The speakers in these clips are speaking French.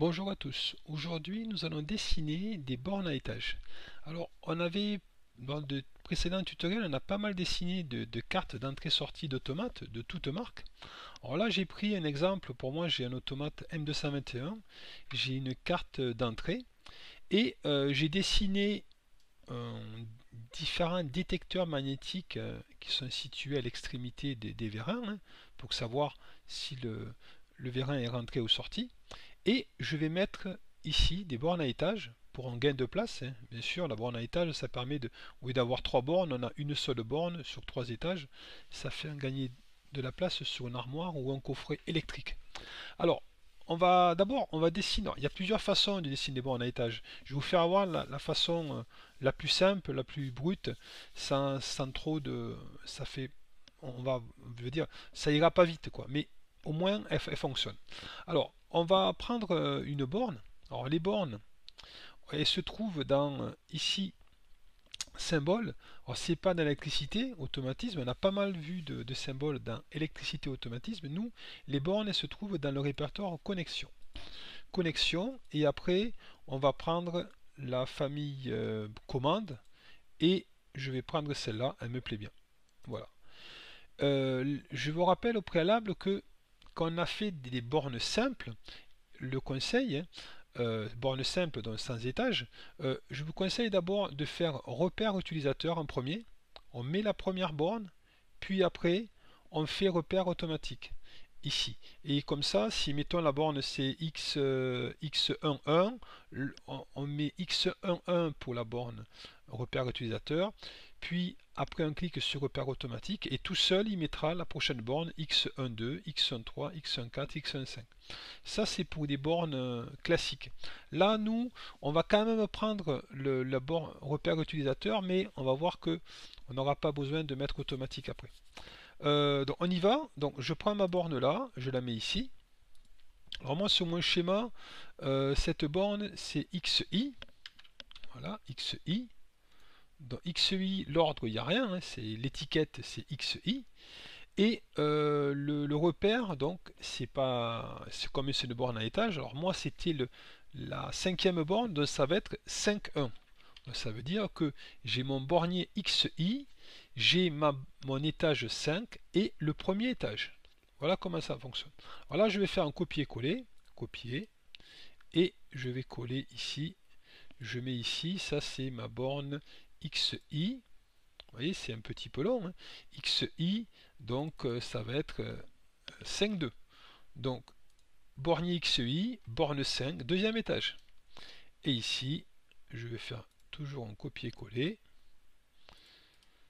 Bonjour à tous. Aujourd'hui, nous allons dessiner des bornes à étages. Alors, dans de précédents tutoriels, on a pas mal dessiné de cartes d'entrée-sortie d'automates de toutes marques. Alors là, j'ai pris un exemple. Pour moi, j'ai un automate M221. J'ai une carte d'entrée et j'ai dessiné différents détecteurs magnétiques qui sont situés à l'extrémité des vérins, pour savoir si le vérin est rentré ou sorti. Et je vais mettre ici des bornes à étage pour un gain de place. Bien sûr, la borne à étage, ça permet de, au lieu d'avoir trois bornes, on a une seule borne sur trois étages. Ça fait un gagner de la place sur une armoire ou un coffret électrique. Alors, on va dessiner. Il y a plusieurs façons de dessiner des bornes à étage. Je vais vous faire voir la façon la plus simple, la plus brute, sans trop de. Ça fait. Je veux dire, ça ira pas vite, quoi. Mais au moins, elle fonctionne. Alors, on va prendre une borne. Alors, les bornes, elles se trouvent dans ici symbole. Alors, c'est pas dans l'électricité, automatisme. On a pas mal vu de symboles dans électricité, automatisme. Nous, les bornes, elles se trouvent dans le répertoire connexion. Connexion, et après, on va prendre la famille commande, et je vais prendre celle-là, elle me plaît bien. Voilà. Je vous rappelle au préalable que quand on a fait des bornes simples, le conseil, borne simple donc sans étage, je vous conseille d'abord de faire repère utilisateur en premier. On met la première borne, puis après on fait repère automatique ici. Et comme ça, si mettons la borne c'est x11, on met x11 pour la borne repère utilisateur, puis après un clic sur repère automatique et tout seul il mettra la prochaine borne x12, x13, x14, x15. Ça c'est pour des bornes classiques. Là nous on va quand même prendre la borne repère utilisateur, mais on va voir que on n'aura pas besoin de mettre automatique après. Donc on y va. Donc je prends ma borne là, je la mets ici. Alors moi sur mon schéma, cette borne c'est XI. Voilà, XI. Dans XI, l'ordre, il n'y a rien, c'est l'étiquette, c'est XI. Et le repère, donc, c'est comme c'est une borne à étage. Alors moi, c'était la cinquième borne, donc ça va être 5.1. Ça veut dire que j'ai mon bornier XI, j'ai mon étage 5 et le premier étage. Voilà comment ça fonctionne. Alors là, je vais faire un copier-coller, copier, et je vais coller ici. Je mets ici, ça c'est ma borne XI. Vous voyez, c'est un petit peu long. XI, donc ça va être 5,2. Donc, bornier XI, borne 5, deuxième étage. Et ici, je vais faire toujours un copier-coller.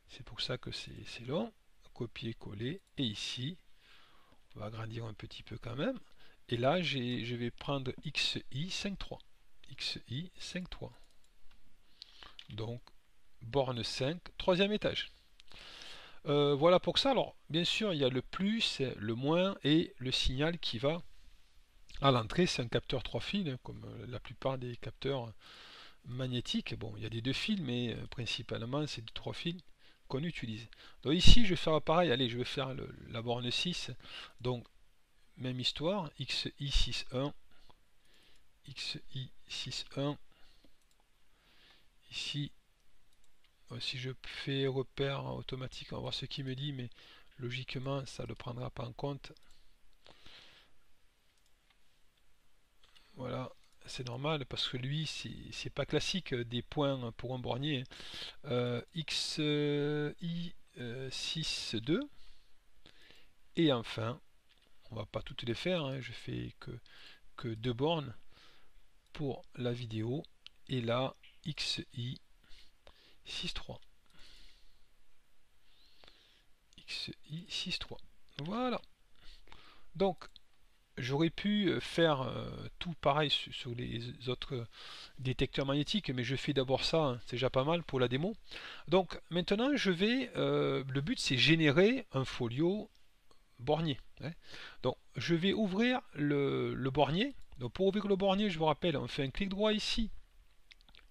C'est pour ça que c'est long. Copier-coller. Et ici, on va agrandir un petit peu quand même. Et là, je vais prendre XI 5,3. XI 5,3. Donc, borne 5, troisième étage. Voilà pour ça. Alors, bien sûr, il y a le plus, le moins et le signal qui va à l'entrée. C'est un capteur 3 fils, comme la plupart des capteurs magnétiques. Bon, il y a des 2 fils, mais principalement, c'est des 3 fils qu'on utilise. Donc ici, je vais faire pareil. Allez, je vais faire la borne 6. Donc, même histoire. XI 6.1. XI 6.1. Ici, si je fais repère automatique, on va voir ce qu'il me dit, mais logiquement, ça ne le prendra pas en compte. Voilà, c'est normal parce que lui, c'est pas classique des points pour un bornier. XI 6.2. Et enfin, on va pas toutes les faire, je fais que 2 bornes pour la vidéo. Et là, XI 6.3. XI 6.3. Voilà. Donc, j'aurais pu faire tout pareil sur les autres détecteurs magnétiques, mais je fais d'abord ça, c'est déjà pas mal pour la démo. Donc maintenant, le but c'est générer un folio bornier. Donc je vais ouvrir le bornier. Donc pour ouvrir le bornier, je vous rappelle, on fait un clic droit ici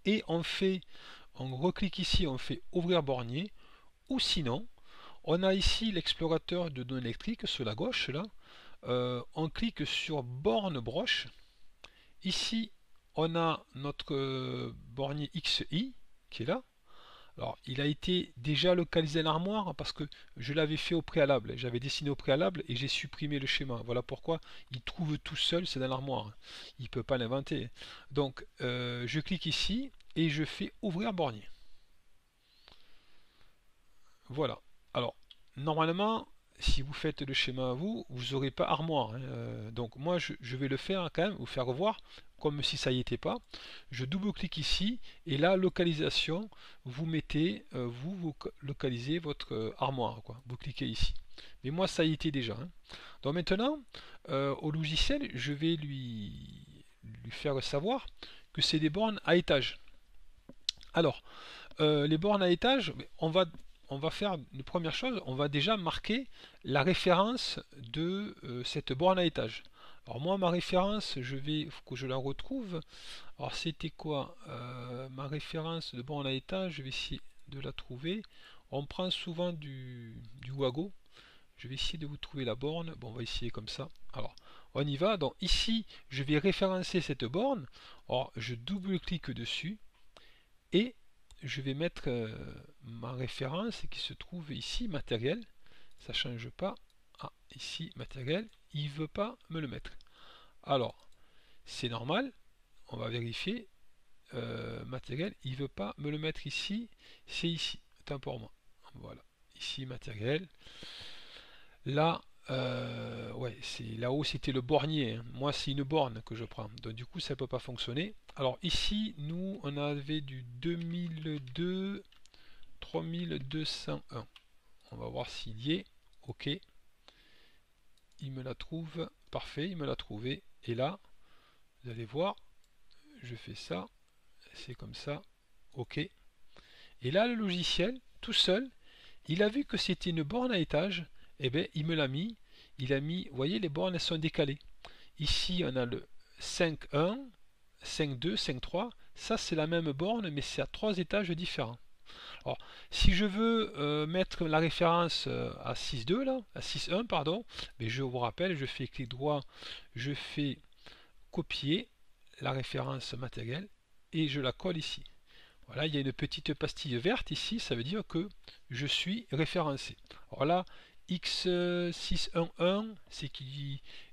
et on reclique ici, on fait ouvrir bornier, ou sinon, on a ici l'explorateur de données électriques sur la gauche là. On clique sur borne broche ici on a notre bornier XI qui est là. Alors, il a été déjà localisé dans l'armoire parce que je l'avais fait au préalable. J'avais dessiné au préalable et j'ai supprimé le schéma. Voilà pourquoi il trouve tout seul, c'est dans l'armoire. Il ne peut pas l'inventer. Donc, je clique ici et je fais ouvrir bornier. Voilà. Alors, normalement, si vous faites le schéma à vous, vous n'aurez pas armoire. Hein. Donc, moi, je vais le faire quand même, vous faire revoir, comme si ça y était pas. Je double-clique ici, et là, localisation, vous mettez, vous localisez votre armoire. Quoi. Vous cliquez ici. Mais moi, ça y était déjà. Hein. Donc maintenant, au logiciel, je vais lui faire savoir que c'est des bornes à étage. Alors, les bornes à étage, on va faire une première chose, on va déjà marquer la référence de cette borne à étage. Alors moi, ma référence, faut que je la retrouve. Alors c'était quoi ma référence de borne à étage, je vais essayer de la trouver. On prend souvent du Wago. Je vais essayer de vous trouver la borne. Bon, on va essayer comme ça. Alors, on y va. Donc ici, je vais référencer cette borne. Alors, je double-clique dessus et je vais mettre ma référence qui se trouve ici, matériel. Ça ne change pas. Ah, ici, matériel. Il ne veut pas me le mettre. Alors, c'est normal. On va vérifier. Matériel, il ne veut pas me le mettre ici. C'est ici. Tant pour moi. Voilà. Ici, matériel. Là, ouais, c'est là-haut, c'était le bornier. Hein. Moi, c'est une borne que je prends. Donc, du coup, ça ne peut pas fonctionner. Alors, ici, nous, on avait du 2002 3201. On va voir s'il y est. OK. Il me la trouve. Parfait, il me l'a trouvé. Et là, vous allez voir, je fais ça. C'est comme ça. OK. Et là, le logiciel, tout seul, il a vu que c'était une borne à étage. Et bien, il me l'a mis. Il a mis, vous voyez, les bornes elles sont décalées. Ici, on a le 5.1, 5.2, 5.3. Ça, c'est la même borne, mais c'est à 3 étages différents. Alors, si je veux mettre la référence à 6.2 là, à 6.1 pardon, mais je vous rappelle, je fais clic droit, je fais copier la référence matérielle et je la colle ici. Voilà, il y a une petite pastille verte ici, ça veut dire que je suis référencé. Alors là, X611, c'est que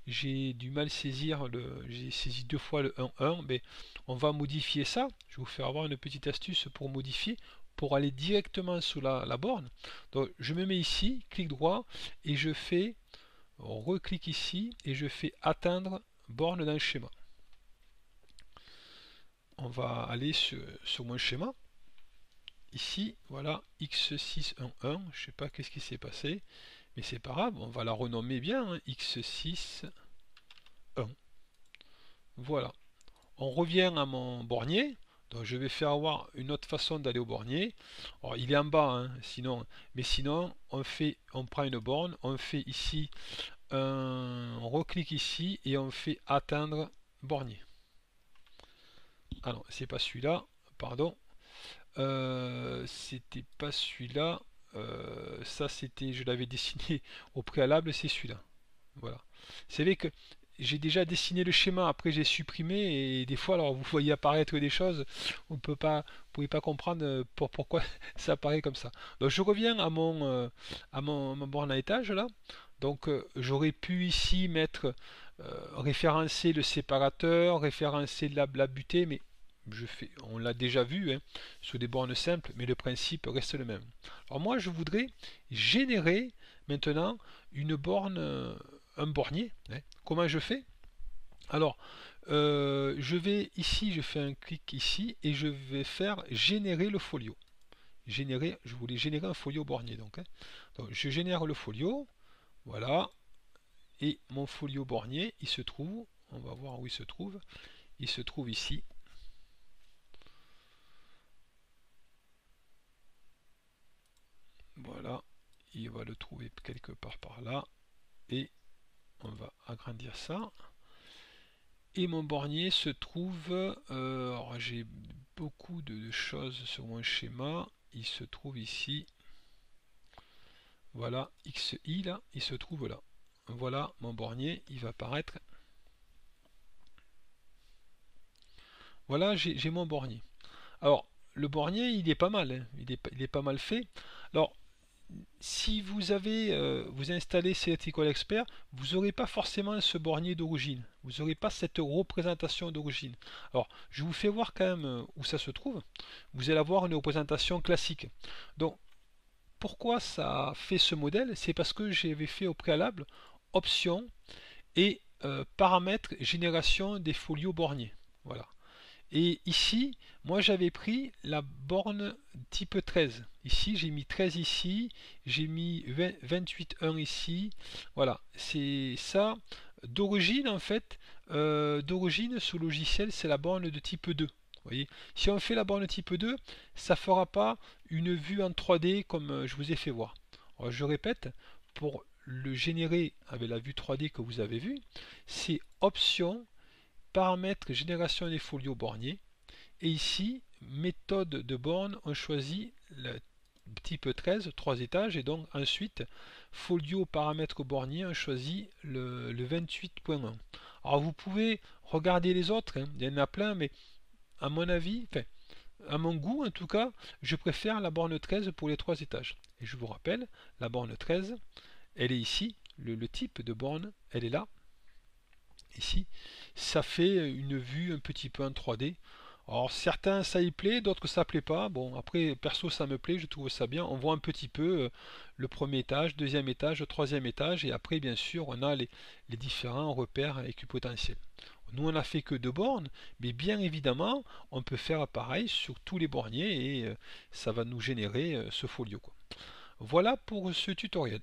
j'ai du mal à saisir j'ai saisi deux fois le 11, mais on va modifier ça. Je vais vous faire avoir une petite astuce pour modifier, pour aller directement sous la borne. Donc je me mets ici, clic droit, et je fais, on reclique ici, et je fais atteindre borne dans le schéma. On va aller sur mon schéma. Ici, voilà, X611, je sais pas qu'est-ce qui s'est passé, mais c'est pas grave, on va la renommer bien, hein, X6.1. Voilà. On revient à mon bornier. Donc je vais faire avoir une autre façon d'aller au bornier. Alors, il est en bas, hein, mais sinon on prend une borne, on fait ici, on reclique ici et on fait atteindre bornier. Ah non, c'est pas celui-là, pardon. C'était pas celui-là. Ça c'était, je l'avais dessiné au préalable, c'est celui-là. Voilà. C'est vrai que j'ai déjà dessiné le schéma, après j'ai supprimé et des fois alors vous voyez apparaître des choses, on peut pas, vous pouvez pas comprendre pourquoi ça apparaît comme ça. Donc je reviens à mon borne à étage là. Donc j'aurais pu ici mettre référencer le séparateur, référencer la butée, mais on l'a déjà vu hein, sur des bornes simples, mais le principe reste le même. Alors moi je voudrais générer maintenant une borne, un bornier. Hein. Comment je fais? Alors je vais ici, je fais un clic ici et je vais faire générer le folio. Je voulais générer un folio bornier donc. Hein. Donc je génère le folio, voilà, et mon folio bornier, il se trouve, on va voir où il se trouve ici. Voilà, il va le trouver quelque part par là, et on va agrandir ça. Et mon bornier se trouve, alors j'ai beaucoup de choses sur mon schéma, il se trouve ici, voilà, XI là, il se trouve là. Voilà mon bornier, il va apparaître. Voilà, j'ai mon bornier. Alors, le bornier, il est pas mal, hein. Il est pas mal fait. Alors, si vous avez vous installez Electrical Expert, vous n'aurez pas forcément ce bornier d'origine. Vous n'aurez pas cette représentation d'origine. Alors, je vous fais voir quand même où ça se trouve. Vous allez avoir une représentation classique. Donc, pourquoi ça fait ce modèle? C'est parce que j'avais fait au préalable option et paramètres génération des folios borniers. Voilà. Et ici, moi j'avais pris la borne type 13. Ici, j'ai mis 13 ici, j'ai mis 28.1 ici. Voilà, c'est ça. D'origine, en fait, d'origine, ce logiciel, c'est la borne de type 2. Vous voyez, si on fait la borne type 2, ça ne fera pas une vue en 3D comme je vous ai fait voir. Alors, je répète, pour le générer avec la vue 3D que vous avez vue, c'est option paramètres génération des folios borniers et ici méthode de borne, on choisit le type 13, 3 étages, et donc ensuite folio paramètres borniers, on choisit le 28.1. Alors vous pouvez regarder les autres, hein, il y en a plein, mais à mon avis, enfin, à mon goût en tout cas, je préfère la borne 13 pour les 3 étages. Et je vous rappelle, la borne 13, elle est ici, le type de borne, elle est là, ici. Ça fait une vue un petit peu en 3D. Alors certains ça y plaît, d'autres ça plaît pas. Bon après perso ça me plaît, je trouve ça bien. On voit un petit peu le premier étage, deuxième étage, troisième étage et après bien sûr on a les différents repères équipotentiels. Nous on a fait que 2 bornes, mais bien évidemment on peut faire pareil sur tous les borniers et ça va nous générer ce folio quoi. Voilà pour ce tutoriel.